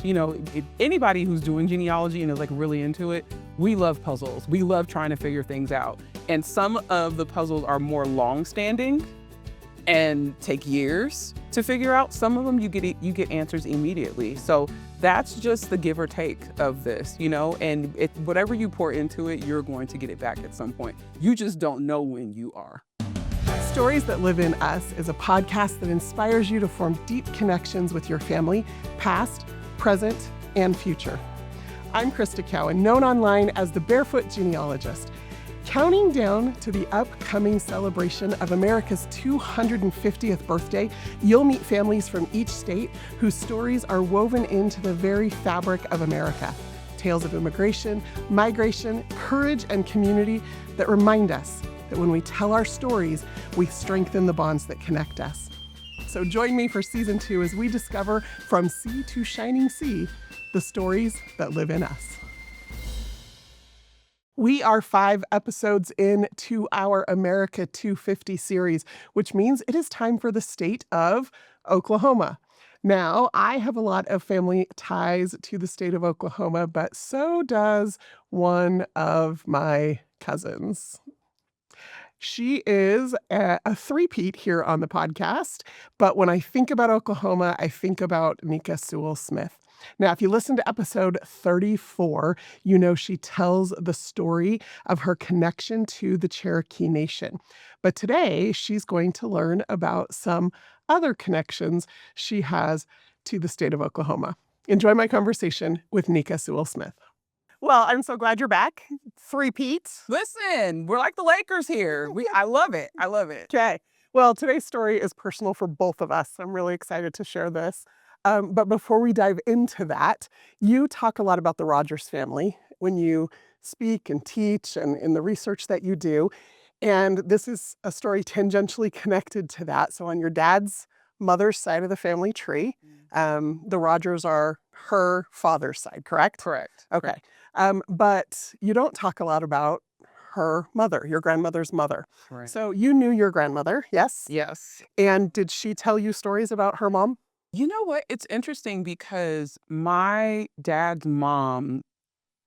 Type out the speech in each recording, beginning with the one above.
Anybody who's doing genealogy and is like really into it, we love puzzles. We love trying to figure things out. And some of the puzzles are more long-standing and take years to figure out. Some of them you get answers immediately. So that's just the give or take of this, and whatever you pour into it, you're going to get it back at some point. You just don't know when you are. Stories That Live in Us is a podcast that inspires you to form deep connections with your family, past, present, and future. I'm Crista Cowan, known online as the Barefoot Genealogist. Counting down to the upcoming celebration of America's 250th birthday, you'll meet families from each state whose stories are woven into the very fabric of America. Tales of immigration, migration, courage, and community that remind us that when we tell our stories, we strengthen the bonds that connect us. So join me for season 2 as we discover From Sea to Shining Sea, the stories that live in us. We are 5 episodes into our America 250 series, which means it is time for the state of Oklahoma. Now, I have a lot of family ties to the state of Oklahoma, but so does one of my cousins. She is a three-peat here on the podcast, but when I think about Oklahoma, I think about Nicka Sewell Smith. Now, if you listen to episode 34, you know she tells the story of her connection to the Cherokee Nation. But today, she's going to learn about some other connections she has to the state of Oklahoma. Enjoy my conversation with Nicka Sewell Smith. Well, I'm so glad you're back. Three-peat. Listen, we're like the Lakers here. I love it. I love it. Okay. Well, today's story is personal for both of us. I'm really excited to share this. But before we dive into that, you talk a lot about the Rogers family when you speak and teach and in the research that you do. And this is a story tangentially connected to that. So on your dad's mother's side of the family tree, the Rogers are her father's side, correct? Correct. Okay. But you don't talk a lot about her mother, your grandmother's mother. Right. So you knew your grandmother, yes? Yes. And did she tell you stories about her mom? You know what? It's interesting because my dad's mom,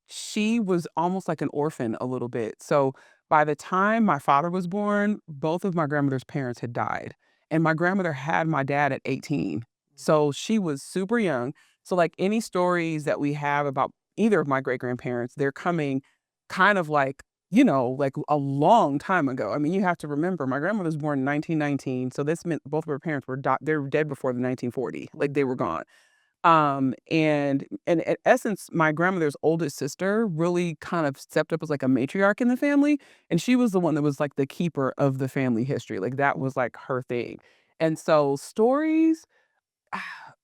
she was almost like an orphan a little bit. So by the time my father was born, both of my grandmother's parents had died. And my grandmother had my dad at 18. So she was super young. So like any stories that we have about either of my great-grandparents, they're coming kind of like a long time ago. I mean, you have to remember, my grandmother was born in 1919, so this meant both of her parents were they were dead before the 1940, like they were gone. And in essence, my grandmother's oldest sister really kind of stepped up as like a matriarch in the family, and she was the one that was like the keeper of the family history. Like that was like her thing. And so stories,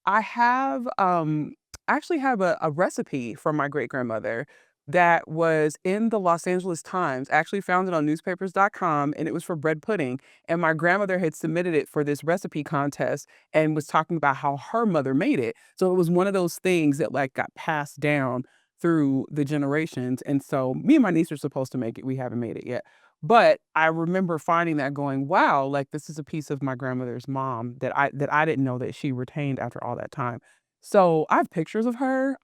I have I actually have a recipe from my great grandmother that was in the Los Angeles Times. I actually found it on newspapers.com, and it was for bread pudding. And my grandmother had submitted it for this recipe contest and was talking about how her mother made it. So it was one of those things that like got passed down through the generations. And so me and my niece are supposed to make it. We haven't made it yet. But I remember finding that going, wow, like this is a piece of my grandmother's mom that I didn't know that she retained after all that time. So I have pictures of her.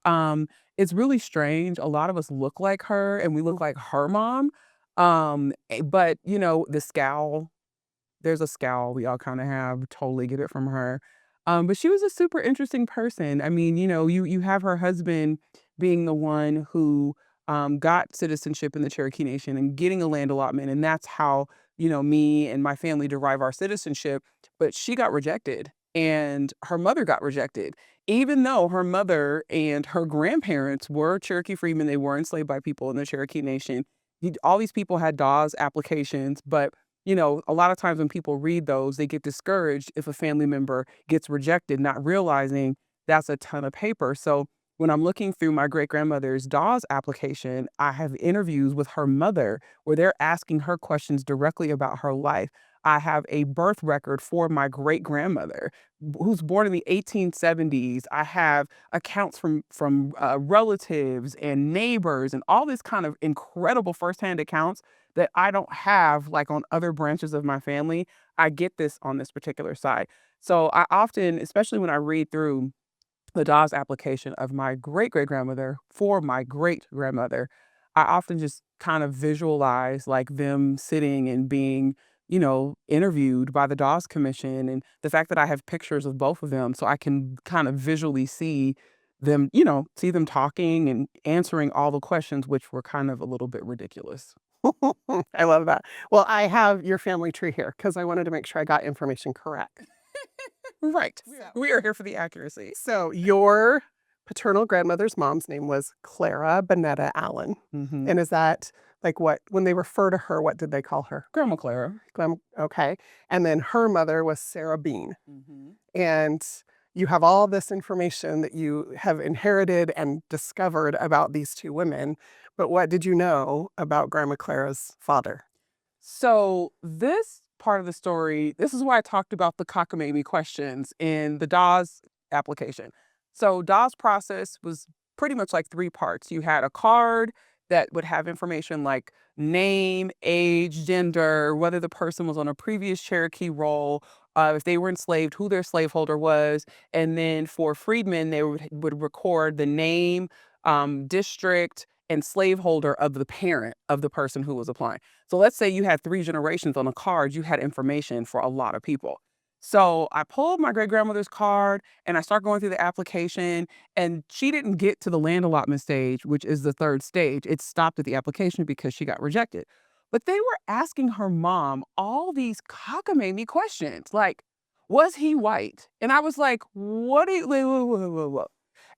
It's really strange. A lot of us look like her and we look like her mom. But the scowl, there's a scowl we all kind of have, totally get it from her. But she was a super interesting person. I mean, you have her husband being the one who got citizenship in the Cherokee Nation and getting a land allotment. And that's how, me and my family derive our citizenship. But she got rejected and her mother got rejected. Even though her mother and her grandparents were Cherokee freedmen, they were enslaved by people in the Cherokee Nation. All these people had Dawes applications, but a lot of times when people read those, they get discouraged if a family member gets rejected, not realizing that's a ton of paper. So when I'm looking through my great-grandmother's Dawes application, I have interviews with her mother where they're asking her questions directly about her life. I have a birth record for my great-grandmother who's born in the 1870s. I have accounts from relatives and neighbors and all this kind of incredible firsthand accounts that I don't have like on other branches of my family. I get this on this particular side. So I often, especially when I read through the Dawes application of my great-great-grandmother for my great-grandmother, I often just kind of visualize, like, them sitting and being, interviewed by the Dawes Commission, and the fact that I have pictures of both of them so I can kind of visually see them, see them talking and answering all the questions, which were kind of a little bit ridiculous. I love that. Well, I have your family tree here because I wanted to make sure I got information correct. Right. So We are here for the accuracy. so your paternal grandmother's mom's name was Clara Bonetta Allen. Mhm. And is that like what when they refer to her, what did they call her? Grandma Clara. Okay. And then her mother was Sarah Bean. Mhm. And you have all this information that you have inherited and discovered about these two women. But what did you know about Grandma Clara's father? So this part of the story, this is why I talked about the cockamamie questions in the Dawes application. So Dawes process was pretty much like three parts. You had a card that would have information like name, age, gender, whether the person was on a previous Cherokee roll, if they were enslaved, who their slaveholder was, and then for freedmen, they would record the name, district, and slaveholder of the parent of the person who was applying. So let's say you had three generations on a card, you had information for a lot of people. So I pulled my great grandmother's card and I start going through the application, and she didn't get to the land allotment stage, which is the third stage. It stopped at the application because she got rejected. But they were asking her mom all these cockamamie questions like, was he white? And I was like, what do you, wait, whoa, whoa, whoa, whoa.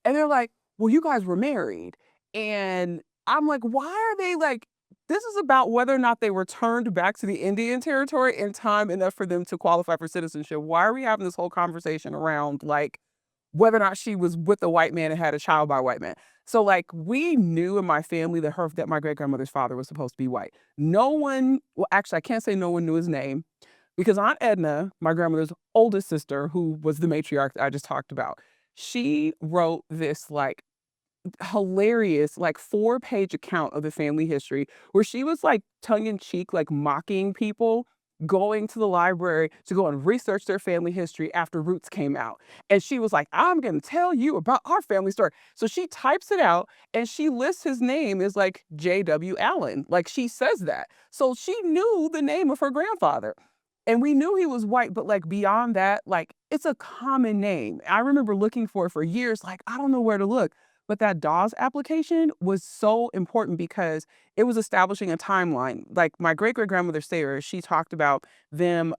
And they're like, well, you guys were married. And I'm like, why are they like, this is about whether or not they returned back to the Indian Territory in time enough for them to qualify for citizenship. Why are we having this whole conversation around like whether or not she was with a white man and had a child by a white man? So like we knew in my family that my great grandmother's father was supposed to be white. No one, well, actually, I can't say no one knew his name because Aunt Edna, my grandmother's oldest sister, who was the matriarch that I just talked about, she wrote this like hilarious, like, four-page account of the family history where she was, like, tongue in cheek, like, mocking people going to the library to go and research their family history after Roots came out. And she was like, "I'm gonna tell you about our family story." So she types it out and she lists his name as, like, J.W. Allen. Like, she says that. So she knew the name of her grandfather. And we knew he was white, but, like, beyond that, like, it's a common name. I remember looking for it for years, like, I don't know where to look. But that Dawes application was so important because it was establishing a timeline. Like my great great grandmother Sarah, she talked about them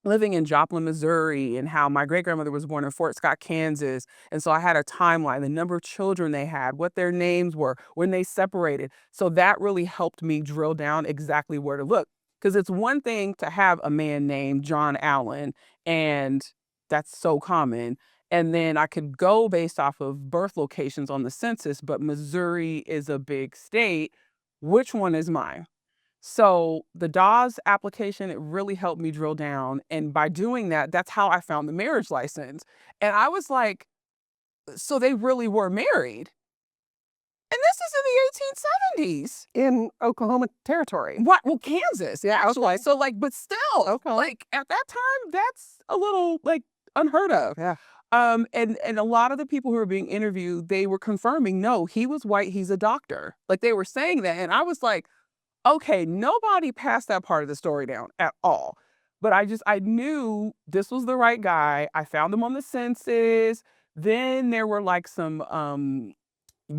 living in Joplin, Missouri, and how my great grandmother was born in Fort Scott, Kansas. And so I had a timeline, the number of children they had, what their names were, when they separated. So that really helped me drill down exactly where to look. Because it's one thing to have a man named John Allen, and that's so common. And then I could go based off of birth locations on the census, but Missouri is a big state. Which one is mine? So the Dawes application, it really helped me drill down. And by doing that, that's how I found the marriage license. And I was like, so they really were married. And this is in the 1870s. In Oklahoma Territory. What? Well, Kansas, Yeah, actually. okay. So, like, but still, Okay. like at that time, that's a little like unheard of. Yeah. And a lot of the people who were being interviewed, they were confirming, no, he was white, he's a doctor. Like they were saying that. And I was like, okay, nobody passed that part of the story down at all. But I knew this was the right guy. I found him on the census. Then there were like some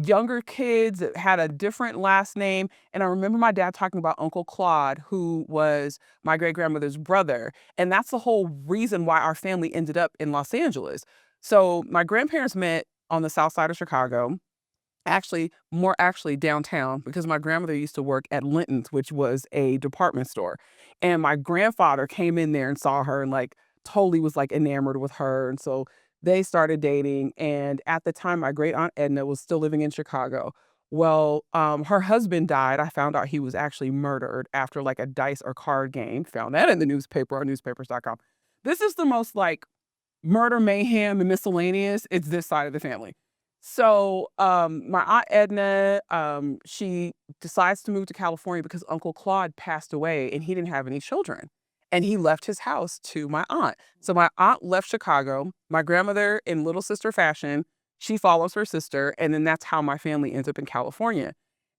younger kids that had a different last name. And I remember my dad talking about Uncle Claude, who was my great grandmother's brother. And that's the whole reason why our family ended up in Los Angeles. So my grandparents met on the south side of Chicago. More actually downtown because my grandmother used to work at Linton's, which was a department store. And my grandfather came in there and saw her and like totally was like enamored with her. And so they started dating. And at the time, my great aunt Edna was still living in Chicago. Well, her husband died. I found out he was actually murdered after like a dice or card game. Found that in the newspaper or newspapers.com. This is the most like murder, mayhem, and miscellaneous. It's this side of the family. So, my aunt Edna, she decides to move to California because Uncle Claude passed away and he didn't have any children. and he left his house to my aunt. So my aunt left Chicago. My grandmother, in little sister fashion, she follows her sister, and then that's how my family ends up in California.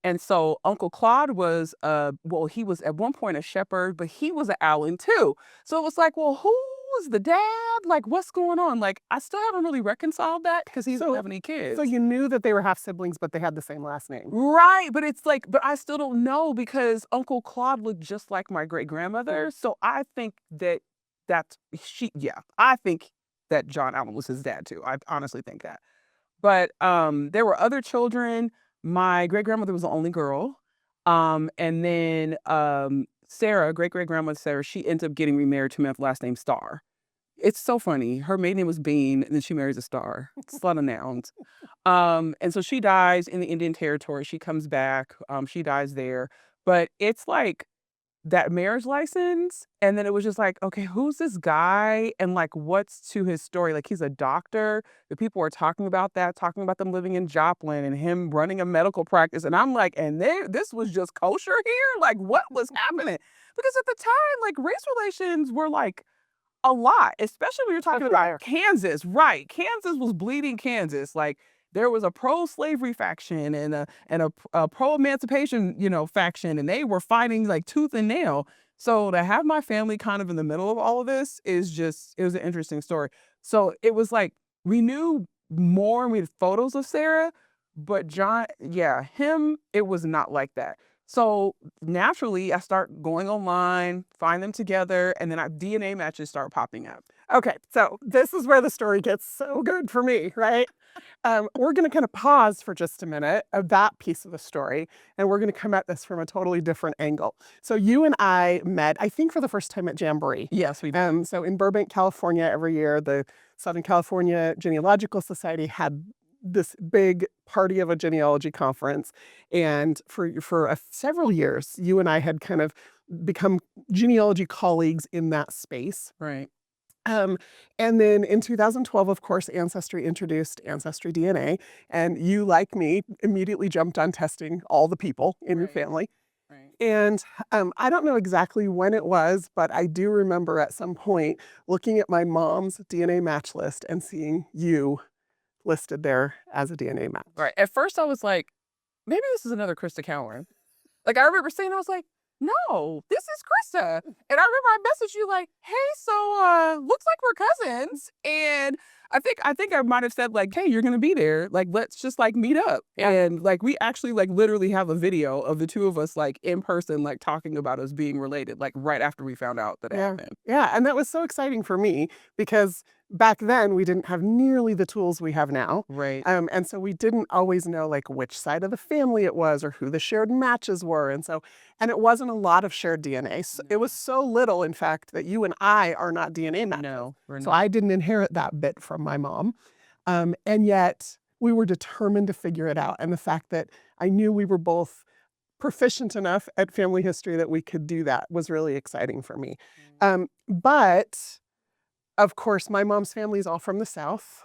And so Uncle Claude was, well, he was at one point a shepherd, but he was an Allen too. So it was like, well, who was the dad? Like, what's going on? Like, I still haven't really reconciled that because he doesn't So have any so kids. you knew that they were half siblings, but they had the same last name. Right, but it's like, but I still don't know because Uncle Claude looked just like my great Mm. grandmother. So I think that yeah, I think that John Allen was his dad too. I honestly think that. But there were other children. My great grandmother was the only girl. And then Sarah, great great grandmother Sarah, she ends up getting remarried to a man with the last name Star. It's so funny. Her maiden name was Bean, and then she marries a star. It's a lot of nouns. And so she dies in the Indian Territory. She comes back. She dies there. But it's like that marriage license, and then it was just like, okay, who's this guy? And like what's to his story? Like he's a doctor. The people are talking about that, talking about them living in Joplin and him running a medical practice. And I'm like, and this was just kosher here? Like what was happening? Because at the time, like race relations were like a lot, especially when you're A talking about fire. Kansas, right? Kansas was bleeding Kansas. Like there was a pro-slavery faction and a pro-emancipation, faction, and they were fighting like tooth and nail. So to have my family kind of in the middle of all of this is just it was an interesting story. So it was like we knew more and we had photos of Sarah, but John, yeah, him, it was not like that. So naturally, I start going online, find them together, and then DNA matches start popping up. Okay, so this is where the story gets so good for me, right? We're going to kind of pause for just a minute of that piece of the story, and we're going to come at this from a totally different angle. So you and I met, I think, for the first time at Jamboree. Yes, we So in Burbank, California, every year, the Southern California Genealogical Society had this big party of a genealogy conference. And for several years, you and I had kind of become genealogy colleagues in that space. right, Um, and then in 2012, of course, Ancestry introduced Ancestry DNA, and you, like me, immediately jumped on testing all the people in your right, family. right. And I don't know exactly when it was, but I do remember at some point looking at my mom's DNA match list and seeing you listed there as a DNA match. Right. At first, I was like, maybe this is another Krista Cowan. Like I remember saying, I was like, no, this is Krista. And I remember I messaged you like, hey, so looks like we're cousins. And I think I might have said like, hey, you're gonna be there. Like, let's just like meet up. Yeah. And like we actually like literally have a video of the two of us like in person, like talking about us being related, like right after we found out that it Yeah. happened. Yeah, and that was so exciting for me because back then we didn't have nearly the tools we have now. Right. And so we didn't always know like which side of the family it was or who the shared matches were. And it wasn't a lot of shared DNA. It was No. so little, in fact, that you and I are not DNA matches. No, we're So not. I didn't inherit that bit from my mom. And yet we were determined to figure it out. And the fact that I knew we were both proficient enough at family history that we could do that was really exciting for me. But of course, my mom's family is all from the South,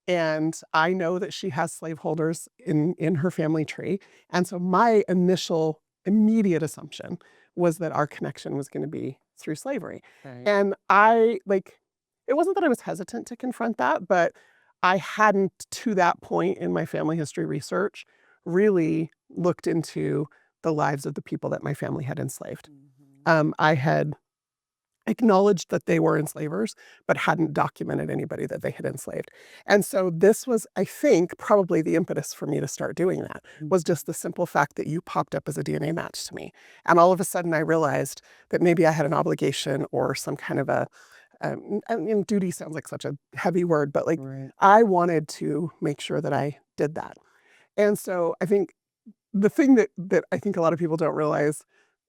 and I know that she has slaveholders in her family tree. And so my initial immediate assumption was that our connection was going to be through slavery. Right. And it wasn't that I was hesitant to confront that, but I hadn't, to that point in my family history research, really looked into the lives of the people that my family had enslaved. Mhm. I had acknowledged that they were enslavers, but hadn't documented anybody that they had enslaved. And so this was, I think, probably the impetus for me to start doing that, was just the simple fact that you popped up as a DNA match to me. And all of a sudden I realized that maybe I had an obligation or some kind of duty sounds like such a heavy word, but like Right. I wanted to make sure that I did that. And so I think the thing that I think a lot of people don't realize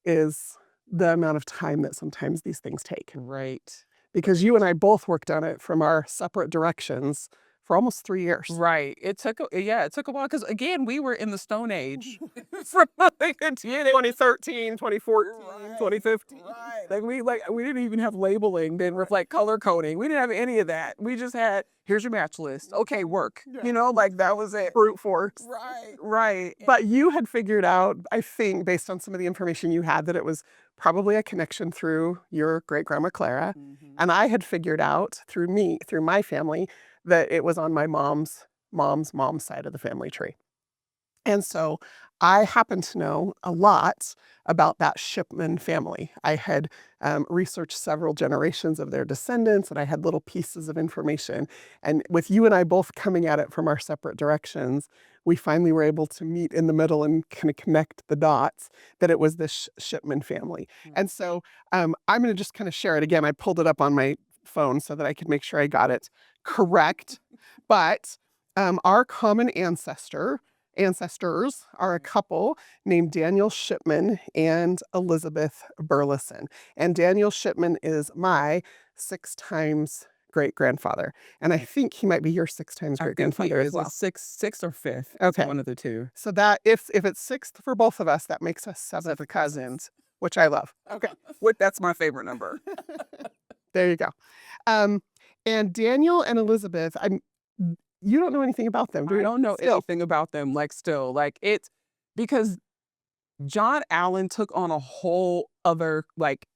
is the amount of time that sometimes these things take. Right. Because you and I both worked on it from our separate directions for almost 3 years. Right. It took a while because again, we were in the Stone Age from like until 2013, 2014, right, 2015. right. Like we didn't even have labeling, didn't reflect color coding. We didn't have any of that. We just had here's your match list. Okay, work. Yeah. You know, like that was it. Brute force. Right, right. But you had figured out, I think, based on some of the information you had, that it was probably a connection through your great grandma Clara. And I had figured out through my family, that it was on my mom's side of the family tree. And so I happen to know a lot about that Shipman family. I had researched several generations of their descendants, and I had little pieces of information. And with you and I both coming at it from our separate directions, we finally were able to meet in the middle and kind of connect the dots that it was this Shipman family. And so I'm going to just kind of share it again. I pulled it up on my phone so that I could make sure I got it correct. But our common ancestors are a couple named Daniel Shipman and Elizabeth Burleson. And Daniel Shipman is my 6 times great grandfather. And I think he might be your 6 times I great think he grandfather as is a well. sixth or fifth. Okay. One of the two. So that if it's 6th for both of us, that makes us 7th cousins, which I love. Okay. That's my favorite number. There you go. And Daniel and Elizabeth, you don't know anything about them, do you? I don't know Still. anything about them. Like still, like it's because John Allen took on a whole other like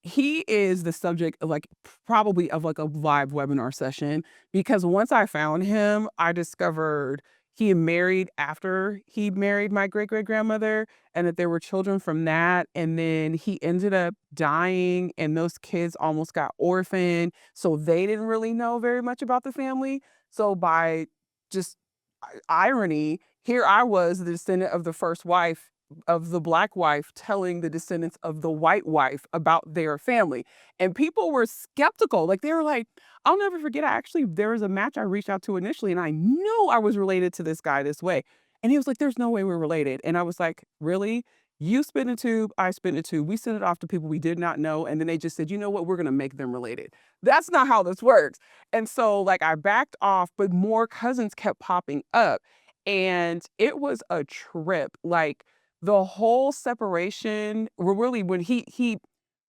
he is the subject of like probably of like a live webinar session because once I found him, I discovered he married after he married my great great grandmother and that there were children from that. And then he ended up dying, and those kids almost got orphaned. So they didn't really know very much about the family. So by just irony, here I was, the descendant of the first wife of the black wife telling the descendants of the white wife about their family. And people were skeptical. Like they were like, I'll never forget. There was a match I reached out to initially, and I knew I was related to this guy this way. And he was like, there's no way we're related. And I was like, really? You spit in a tube, I spit in a tube. We sent it off to people we did not know. And then they just said, you know what? We're going to make them related. That's not how this works. And so like I backed off, but more cousins kept popping up. And it was a trip. Like the whole separation, well, really when he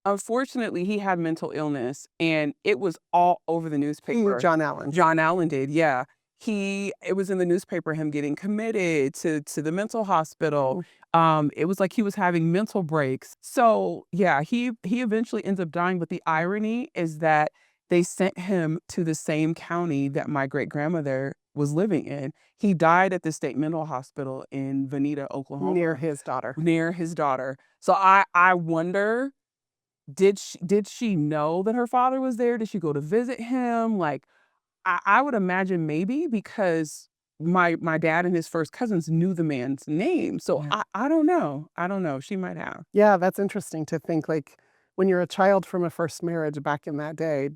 unfortunately he had mental illness and it was all over the newspaper. John Allen. John Allen did, yeah. It was in the newspaper, him getting committed to the mental hospital. It was like he was having mental breaks. So yeah, he eventually ends up dying. But the irony is that they sent him to the same county that my great grandmother was living in. He died at the state mental hospital in Veneta, Oklahoma, Near his daughter. near his daughter. So I wonder, did she know that her father was there? Did she go to visit him? Like I would imagine maybe because my dad and his first cousins knew the man's name. So Yeah. I don't know. I don't know. She might have. Yeah, that's interesting to think, like, when you're a child from a first marriage back in that day,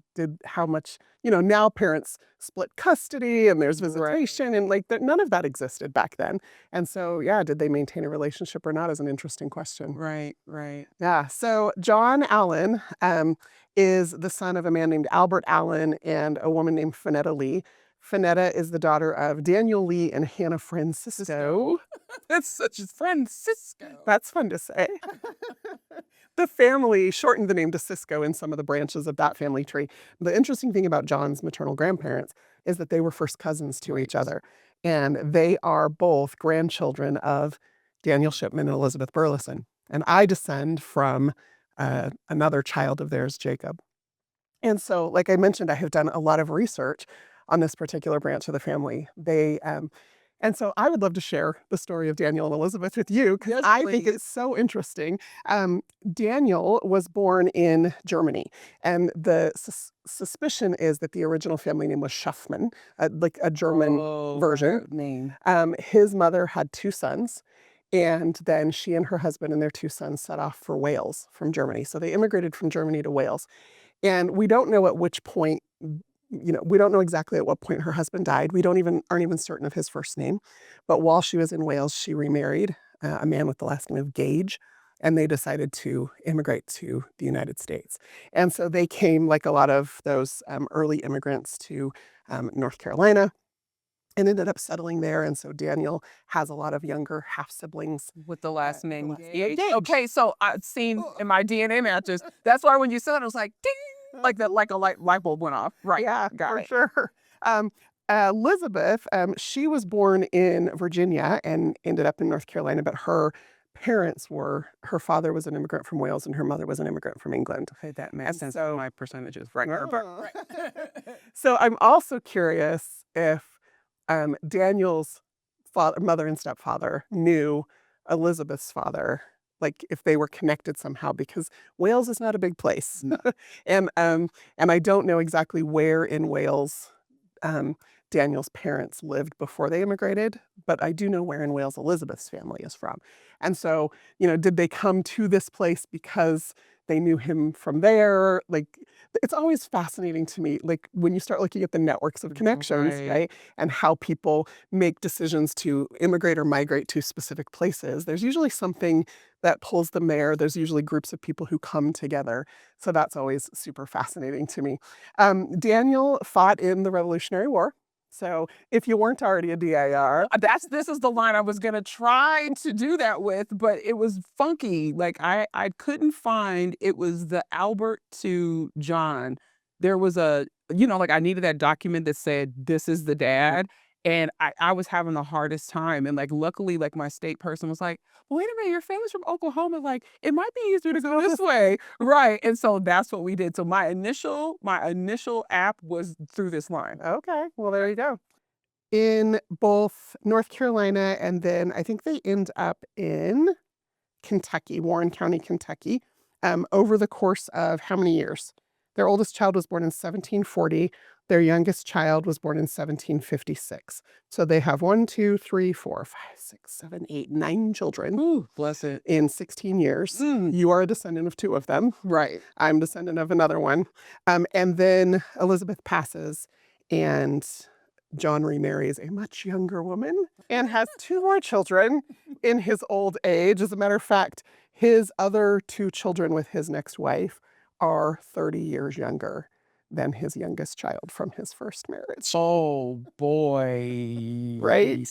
how much, now parents split custody and there's Right. visitation and like that, none of that existed back then. And so, yeah, did they maintain a relationship or not is an interesting question. Right, right. Yeah. So John Allen is the son of a man named Albert Allen and a woman named Finetta Lee. Finetta is the daughter of Daniel Lee and Hannah Francisco. That's such a Francisco. That's fun to say. The family shortened the name to Cisco in some of the branches of that family tree. The interesting thing about John's maternal grandparents is that they were first cousins to each other. And they are both grandchildren of Daniel Shipman and Elizabeth Burleson. And I descend from another child of theirs, Jacob. And so, like I mentioned, I have done a lot of research on this particular branch of the family. And so I would love to share the story of Daniel and Elizabeth with you because Yes, I think please. it's so interesting. Daniel was born in Germany, and the suspicion is that the original family name was Schaffman, like a German version. That name. His mother had 2 sons, and then she and her husband and their 2 sons set off for Wales from Germany. So they immigrated from Germany to Wales. And we don't know at which point, we don't know exactly at what point her husband died. We aren't even certain of his first name. But while she was in Wales, she remarried a man with the last name of Gage. and they decided to immigrate to the United States. And so they came, like a lot of those early immigrants, to North Carolina and ended up settling there. And so Daniel has a lot of younger half siblings With the last with the name last name Gage. Gage. Okay, so I've seen in my DNA matches. That's why when you said it, I was like, ding, like that, like a light bulb went off. Right. Yeah, Got for it. sure. Um, Elizabeth, she was born in Virginia and ended up in North Carolina, but her father was an immigrant from Wales and her mother was an immigrant from England. Okay, that makes And sense. so, My percentages. Right. Oh. Right. So I'm also curious if Daniel's mother and stepfather knew Elizabeth's father, like if they were connected somehow, because Wales is not a big place. No. And I don't know exactly where in Wales um, Daniel's parents lived before they immigrated, but I do know where in Wales Elizabeth's family is from. And so, did they come to this place because they knew him from there? Like, it's always fascinating to me, like when you start looking at the networks of connections, Right. right? And how people make decisions to immigrate or migrate to specific places. There's usually something that pulls them there. There's usually groups of people who come together. So that's always super fascinating to me. Daniel fought in the Revolutionary War. So if you weren't already a DIR, This is the line I was gonna try to do that with, but it was funky. Like I couldn't find it was the Albert to John. There was like I needed that document that said this is the dad. And I was having the hardest time. And like luckily, like my state person was like, wait a minute, your family's from Oklahoma. Like it might be easier to go this way. Right. And so that's what we did. So my initial app was through this line. okay, well, there you go. In both North Carolina and then I think they end up in Kentucky, Warren County, Kentucky, over the course of how many years? Their oldest child was born in 1740. Their youngest child was born in 1756. So they have 1, 2, 3, 4, 5, 6, 7, 8, 9 children Ooh, bless it. in 16 years. Mm. You are a descendant of 2 of them. Right. I'm descendant of another one. And then Elizabeth passes, and John remarries a much younger woman and has 2 more children in his old age. As a matter of fact, his other 2 children with his next wife are 30 years younger than his youngest child from his first marriage. Oh boy. Right?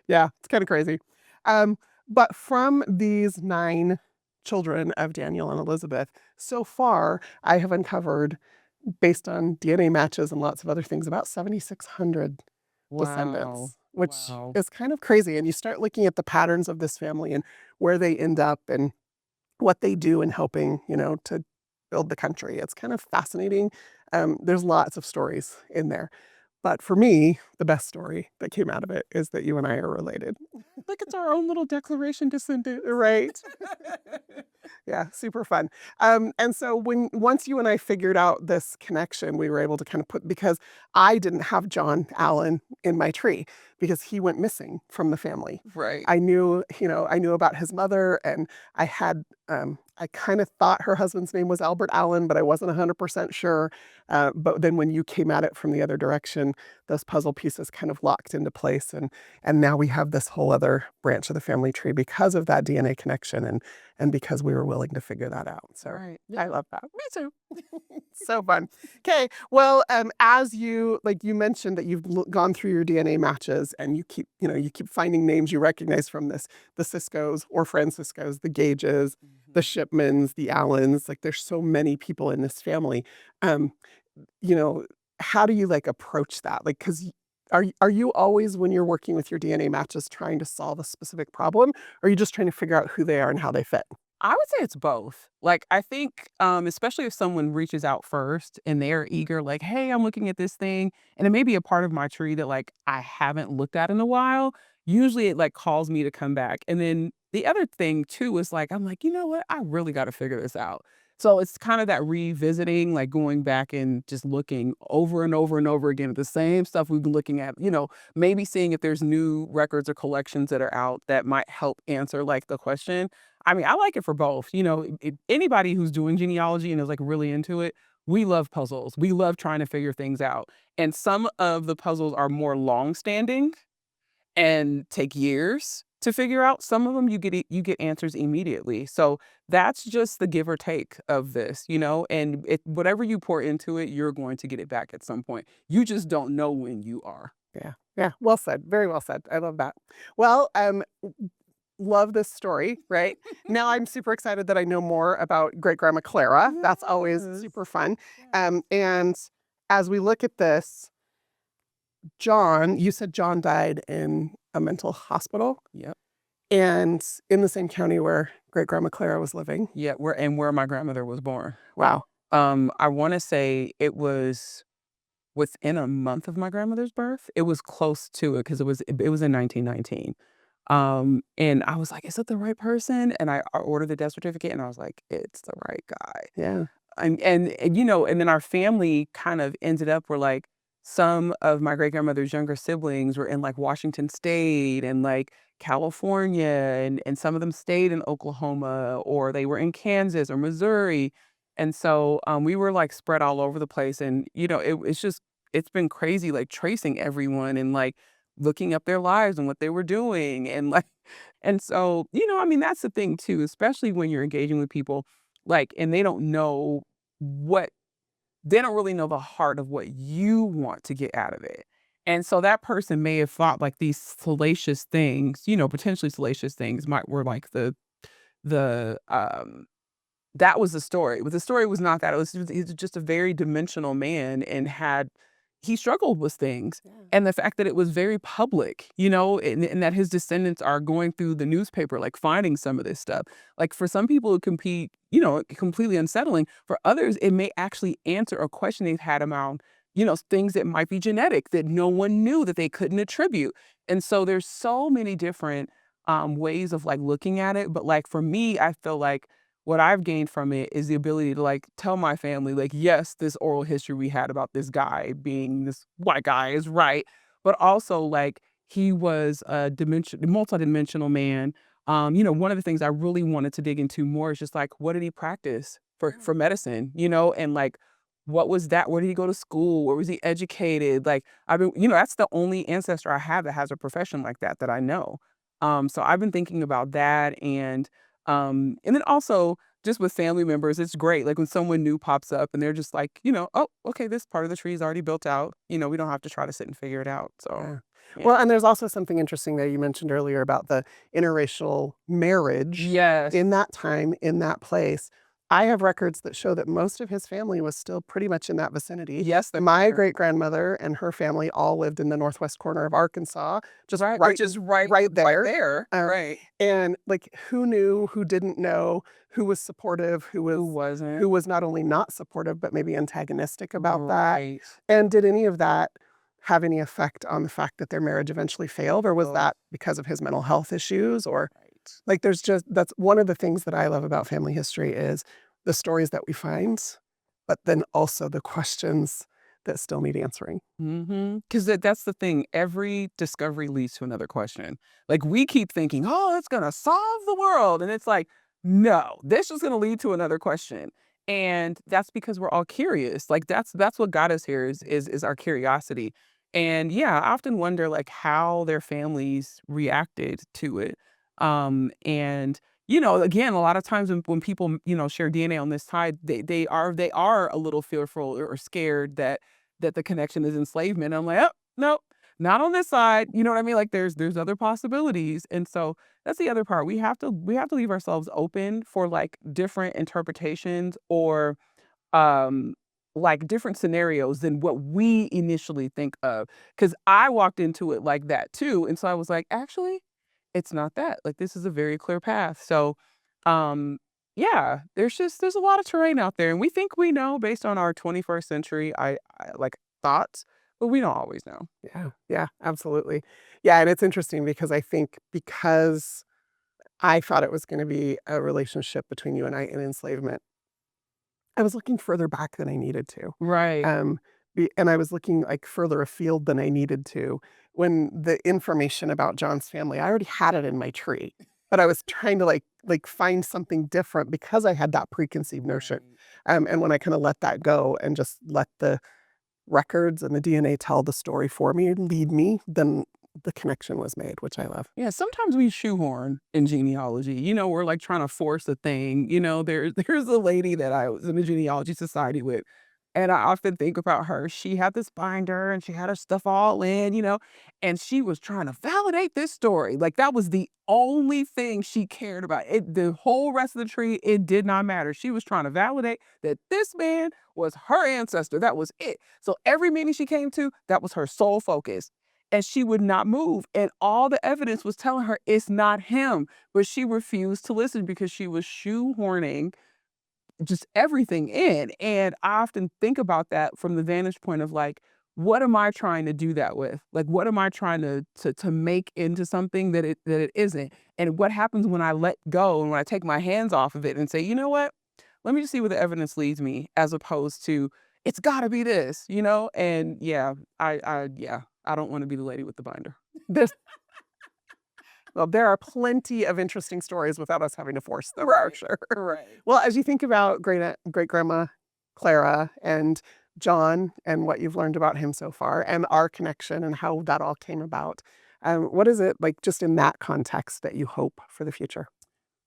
Yeah, it's kind of crazy. Um, but from these 9 children of Daniel and Elizabeth, so far I have uncovered, based on DNA matches and lots of other things, about 7,600 Wow. descendants, which Wow. is kind of crazy. And you start looking at the patterns of this family and where they end up and what they do in helping, to build the country. It's kind of fascinating. There's lots of stories in there. But for me, the best story that came out of it is that you and I are related. Look, it's our own little declaration descendant. Right. Yeah, super fun. And so once you and I figured out this connection, we were able to kind of because I didn't have John Allen in my tree because he went missing from the family. Right. I knew about his mother, and I kind of thought her husband's name was Albert Allen, but I wasn't 100% sure. But then when you came at it from the other direction, those puzzle pieces kind of locked into place, and now we have this whole other branch of the family tree because of that DNA connection and because we were willing to figure that out. So Right. I love that. Me too. So fun. Okay, well, as you mentioned that you've gone through your DNA matches and you keep finding names you recognize from this, the Ciscos or Franciscos, the Gages, the Shipmans, the Allens. Like there's so many people in this family. Um, how do you approach that? Like, because are you always, when you're working with your DNA matches, trying to solve a specific problem, or are you just trying to figure out who they are and how they fit? I would say it's both. Like, I think, especially if someone reaches out first and they're eager, like, hey, I'm looking at this thing, and it may be a part of my tree that like I haven't looked at in a while. Usually it like calls me to come back. And then the other thing too is like, I'm like, you know what? I really got to figure this out. So it's kind of that revisiting, like going back and just looking over and over and over again at the same stuff we've been looking at, maybe seeing if there's new records or collections that are out that might help answer like the question. I mean, I like it for both. Anybody who's doing genealogy and is like really into it, we love puzzles. We love trying to figure things out. And some of the puzzles are more long standing and take years. to figure out. Some of them you get answers immediately. So that's just the give or take of this, and whatever you pour into it, you're going to get it back at some point. You just don't know when you are. Yeah. Yeah. Well said. Very well said. I love that. Well, love this story, right? Now I'm super excited that I know more about great grandma Clara. That's always Yes. super fun. Yeah. And as we look at this, John, you said John died in a mental hospital Yep. and in the same county where great grandma Clara was living. Yeah, where my grandmother was born. Wow. I want to say it was within a month of my grandmother's birth. It was close to it because it was in 1919. And I was like, "Is it the right person?" And I ordered the death certificate, and I was like, "It's the right guy." Yeah. And then our family kind of ended up where, like, some of my great-grandmother's younger siblings were in, like, Washington State and, like, California, and some of them stayed in Oklahoma, or they were in Kansas or Missouri, and so, we were, like, spread all over the place, and, it's been crazy, like, tracing everyone and, like, looking up their lives and what they were doing, and, like and so, I mean, that's the thing too, especially when you're engaging with people, like, and what they don't really know the heart of what you want to get out of it. And so that person may have thought like these salacious things, potentially salacious things were like the that was the story. But the story was not that. He was just a very dimensional man and he struggled with things. Yeah. And the fact that it was very public, and that his descendants are going through the newspaper, like finding some of this stuff. Like for some people, it can be, completely unsettling. For others, it may actually answer a question they've had around, things that might be genetic that no one knew that they couldn't attribute. And so there's so many different ways of like looking at it. But like for me, I feel like what I've gained from it is the ability to like tell my family, like, yes, this oral history we had about this guy being this white guy is right, but also like he was a multidimensional man. One of the things I really wanted to dig into more is just like what did he practice for medicine, and like what was that? Where did he go to school? Where was he educated? Like I've been, that's the only ancestor I have that has a profession like that I know. So I've been thinking about that and then also just with family members, it's great. Like when someone new pops up and they're just like, oh, okay, this part of the tree is already built out. We don't have to try to sit and figure it out. So, Yeah. yeah. Well, and there's also something interesting that you mentioned earlier about the interracial marriage Yes. in that time, in that place. I have records that show that most of his family was still pretty much in that vicinity. Yes, they My were. great grandmother and her family all lived in the northwest corner of Arkansas, just Right. right, Which is right, right right there. there. Uh, Right. and like, who knew, who didn't know, who was supportive, Who wasn't? who was not only not supportive but maybe antagonistic about that. Right. And did any of that have any effect on the fact that their marriage eventually failed, or was Oh, that because of his mental health issues? Or right. like that's one of the things that I love about family history is the stories that we find, but then also the questions that still need answering. Because that's the thing. Every discovery leads to another question. Like we keep thinking, oh, it's gonna solve the world, and it's like, no, this is gonna lead to another question. And that's because we're all curious. Like that's what got us here is our curiosity. And yeah, I often wonder like how their families reacted to it. And again, a lot of times when people share DNA on this side, they are a little fearful or scared that the connection is enslavement. I'm like, oh no, not on this side. You know what I mean? Like there's other possibilities. And so that's the other part. We have to leave ourselves open for like different interpretations or um like different scenarios than what we initially think of. Cause I walked into it like that too. And so I was like, actually, it's not that. Like this is a very clear path. So um yeah, there's a lot of terrain out there and we think we know based on our 21st century I like thoughts, but we don't always know. Yeah, yeah, absolutely. Yeah, and it's interesting because I think because I thought it was going to be a relationship between you and I in enslavement, I was looking further back than I needed to. Right. Um, and I was looking like further afield than I needed to. When the information about John's family, I already had it in my tree, but I was trying to like find something different because I had that preconceived notion. Right. And when I kind of let that go and just let the records and the DNA tell the story for me, lead me, then the connection was made, which I love. Yeah, sometimes we shoehorn in genealogy. We're like trying to force a thing. There's a lady that I was in a genealogy society with, and I often think about her. She had this binder and she had her stuff all in, and she was trying to validate this story. Like that was the only thing she cared about. The whole rest of the tree, it did not matter. She was trying to validate that this man was her ancestor. That was it. So every meeting she came to, that was her sole focus, and she would not move. And all the evidence was telling her it's not him, but she refused to listen because she was shoehorning just everything in. And I often think about that from the vantage point of like, what am I trying to do that with? Like, what am I trying to make into something that it isn't? And what happens when I let go and when I take my hands off of it and say, you know what? Let me just see where the evidence leads me, as opposed to it's got to be this. And yeah, I don't want to be the lady with the binder. This Well, there are plenty of interesting stories without us having to force them, for Right. sure. Right. Well, as you think about great-grandma Clara and John and what you've learned about him so far and our connection and how that all came about, what is it, like, just in that context that you hope for the future?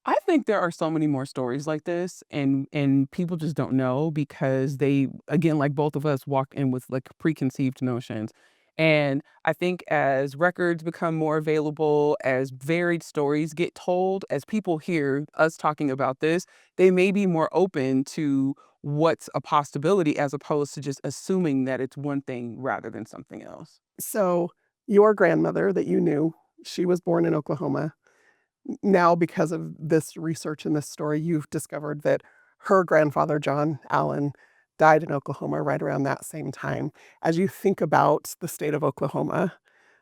I think there are so many more stories like this, and people just don't know because they, again, like both of us, walk in with like preconceived notions. And I think as records become more available, as varied stories get told, as people hear us talking about this, they may be more open to what's a possibility as opposed to just assuming that it's one thing rather than something else. So, your grandmother that you knew, she was born in Oklahoma. Now, because of this research and this story, you've discovered that her grandfather, John Allen, died in Oklahoma right around that same time. As you think about the state of Oklahoma,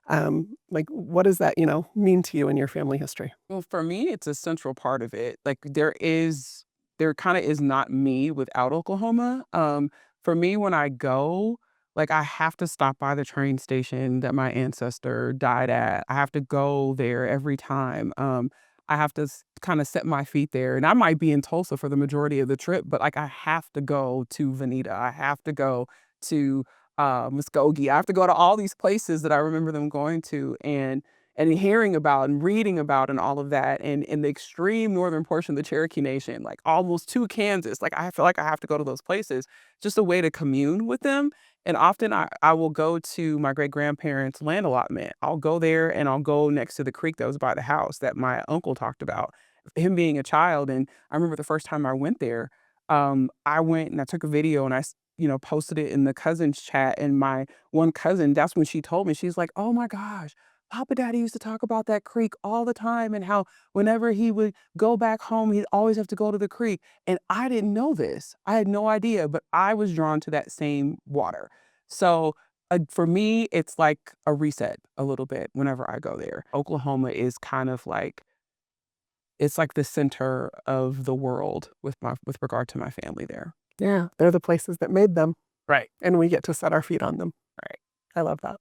like, what does that, mean to you in your family history? Well, for me, it's a central part of it. Like there kind of is not me without Oklahoma. For me, when I go, like I have to stop by the train station that my ancestor died at. I have to go there every time. I have to kind of set my feet there, and I might be in Tulsa for the majority of the trip, but like I have to go to Veneta. I have to go to Muskogee. I have to go to all these places that I remember them going to, and hearing about and reading about and all of that, and in the extreme northern portion of the Cherokee Nation, like almost to Kansas, like I feel like I have to go to those places, just a way to commune with them. And often I will go to my great grandparents' land allotment. I'll go there and I'll go next to the creek that was by the house that my uncle talked about, him being a child. And I remember the first time I went there, I went and I took a video and posted it in the cousins chat. And my one cousin, that's when she told me, she's like, oh my gosh, Papa Daddy used to talk about that creek all the time and how whenever he would go back home, he'd always have to go to the creek. And I didn't know this. I had no idea, but I was drawn to that same water. So for me, it's like a reset a little bit whenever I go there. Oklahoma is kind of like it's like the center of the world with regard to my family there. Yeah, they're the places that made them, Right. and we get to set our feet on them. Right. I love that.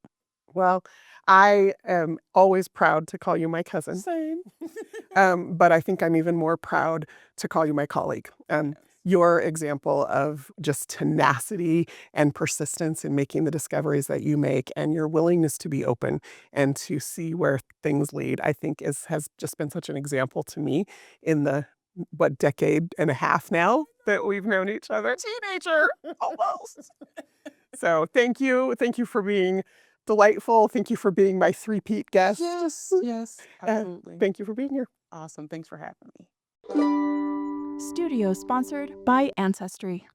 Well, I am always proud to call you my cousin. Same. But I think I'm even more proud to call you my colleague. Your example of just tenacity and persistence in making the discoveries that you make and your willingness to be open and to see where things lead, I think has just been such an example to me in the what decade and a half now that we've known each other. Teenager, almost. So thank you. Thank you for being delightful. Thank you for being my three-peat guest. Yes, yes, absolutely. Thank you for being here. Awesome. Thanks for having me. Studio sponsored by Ancestry.